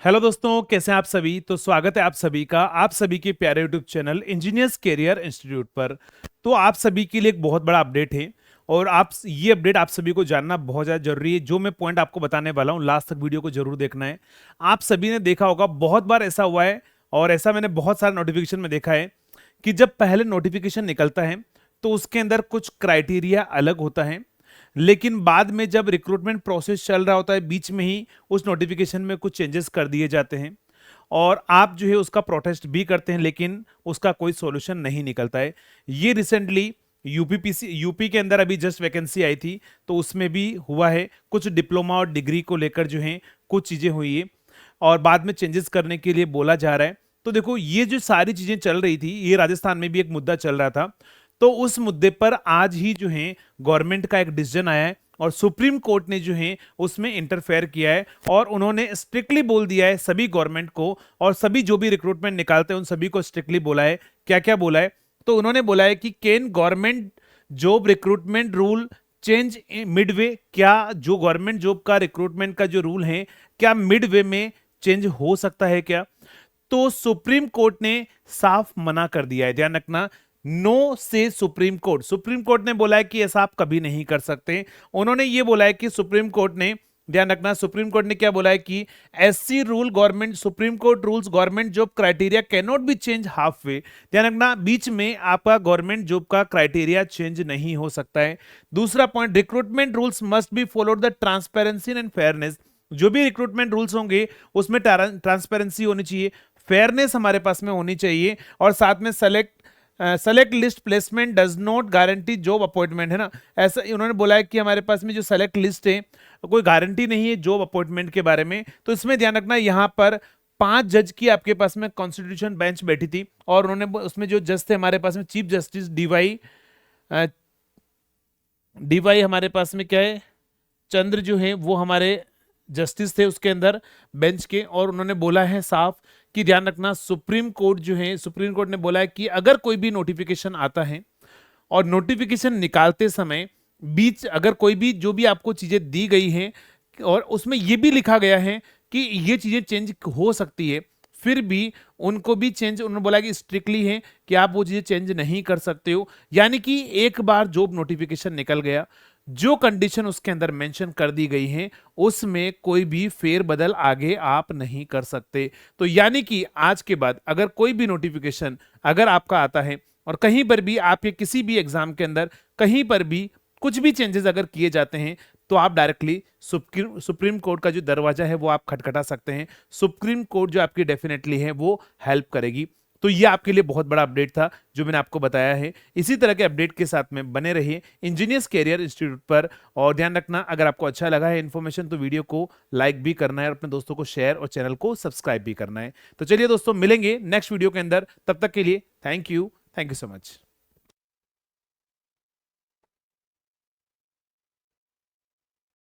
Hello दोस्तों, कैसे हैं आप सभी। तो स्वागत है आप सभी का आप सभी के प्यारे YouTube channel engineers career institute पर। तो आप सभी के लिए एक बहुत बड़ा अपडेट है और आप ये अपडेट आप सभी को जानना बहुत ज़्यादा जरूरी है। जो मैं पॉइंट आपको बताने वाला हूँ, लास्ट तक वीडियो को जरूर देखना है। आप सभी ने देखा होगा, बहुत बार ऐसा हुआ है और ऐसा मैंने बहुत सारे नोटिफिकेशन में देखा है कि जब पहले नोटिफिकेशन निकलता है तो उसके अंदर कुछ क्राइटेरिया अलग होता है, लेकिन बाद में जब रिक्रूटमेंट प्रोसेस चल रहा होता है बीच में ही उस नोटिफिकेशन में कुछ चेंजेस कर दिए जाते हैं और आप जो है उसका प्रोटेस्ट भी करते हैं, लेकिन उसका कोई सॉल्यूशन नहीं निकलता है। ये रिसेंटली यूपी के अंदर अभी जस्ट वैकेंसी आई थी, तो उसमें भी हुआ है। कुछ डिप्लोमा और डिग्री को लेकर जो है कुछ चीजें हुई है और बाद में चेंजेस करने के लिए बोला जा रहा है। तो देखो, ये जो सारी चीजें चल रही थी, ये राजस्थान में भी एक मुद्दा चल रहा था। तो उस मुद्दे पर आज ही जो है गवर्नमेंट का एक डिसीजन आया है और सुप्रीम कोर्ट ने जो है उसमें इंटरफेयर किया है और उन्होंने स्ट्रिक्टली बोल दिया है सभी गवर्नमेंट को और सभी जो भी रिक्रूटमेंट निकालते हैं उन सभी को स्ट्रिक्टली बोला है। क्या क्या बोला है? तो उन्होंने बोला है कि can government job recruitment rule change Midway. क्या जो गवर्नमेंट जॉब का रिक्रूटमेंट का जो रूल है, क्या मिडवे में चेंज हो सकता है क्या? तो सुप्रीम कोर्ट ने साफ मना कर दिया है। ध्यान रखना, नो से सुप्रीम कोर्ट ने बोला है कि ऐसा आप कभी नहीं कर सकते। उन्होंने ये बोला है कि सुप्रीम कोर्ट ने, ध्यान रखना, सुप्रीम कोर्ट ने क्या बोला है कि SC rule government supreme court rules government job criteria can not be change half way. ध्यान रखना, बीच में आपका गवर्नमेंट जॉब का क्राइटेरिया चेंज नहीं हो सकता है। दूसरा point, recruitment rules must be followed the transparency and fairness. जो भी रिक्रूटमेंट रूल्स होंगे उसमें ट्रांसपेरेंसी होनी चाहिए, फेयरनेस हमारे पास में होनी चाहिए और साथ में select list placement does not guarantee job appointment, है ना। ऐसा उन्होंने बोला है कि हमारे पास में जो सेलेक्ट लिस्ट है कोई गारंटी नहीं है जॉब अपॉइंटमेंट के बारे में। तो इसमें ध्यान रखना, यहाँ पर 5 जज की आपके पास में कॉन्स्टिट्यूशन बेंच बैठी थी और उन्होंने उसमें जो जज थे हमारे पास में चीफ जस्टिस डीवाई हमारे पास में क्या है, चंद्र जो है वो हमारे जस्टिस थे उसके अंदर बेंच के। और उन्होंने बोला है साफ कि ध्यान रखना, सुप्रीम कोर्ट जो है, सुप्रीम कोर्ट ने बोला है कि अगर कोई भी नोटिफिकेशन आता है और नोटिफिकेशन निकालते समय बीच अगर कोई भी जो भी आपको चीजें दी गई हैं और उसमें यह भी लिखा गया है कि ये चीजें चेंज हो सकती है, फिर भी उनको भी चेंज, उन्होंने बोला कि स्ट्रिक्टली है कि आप वो चीजें चेंज नहीं कर सकते हो। यानी कि एक बार जॉब नोटिफिकेशन निकल गया, जो कंडीशन उसके अंदर मेंशन कर दी गई है उसमें कोई भी फेर बदल आगे आप नहीं कर सकते। तो यानी कि आज के बाद अगर कोई भी नोटिफिकेशन अगर आपका आता है और कहीं पर भी आपके किसी भी एग्जाम के अंदर कहीं पर भी कुछ भी चेंजेस अगर किए जाते हैं, तो आप डायरेक्टली सुप्रीम कोर्ट का जो दरवाजा है वो आप खटखटा सकते हैं। सुप्रीम कोर्ट जो आपकी डेफिनेटली है वो हेल्प करेगी। तो ये आपके लिए बहुत बड़ा अपडेट था जो मैंने आपको बताया है। इसी तरह के अपडेट के साथ में बने रहिए इंजीनियर्स कैरियर इंस्टीट्यूट पर। और ध्यान रखना, अगर आपको अच्छा लगा है इन्फॉर्मेशन तो वीडियो को लाइक भी करना है और अपने दोस्तों को शेयर और चैनल को सब्सक्राइब भी करना है। तो चलिए दोस्तों, मिलेंगे नेक्स्ट वीडियो के अंदर। तब तक के लिए थैंक यू सो मच।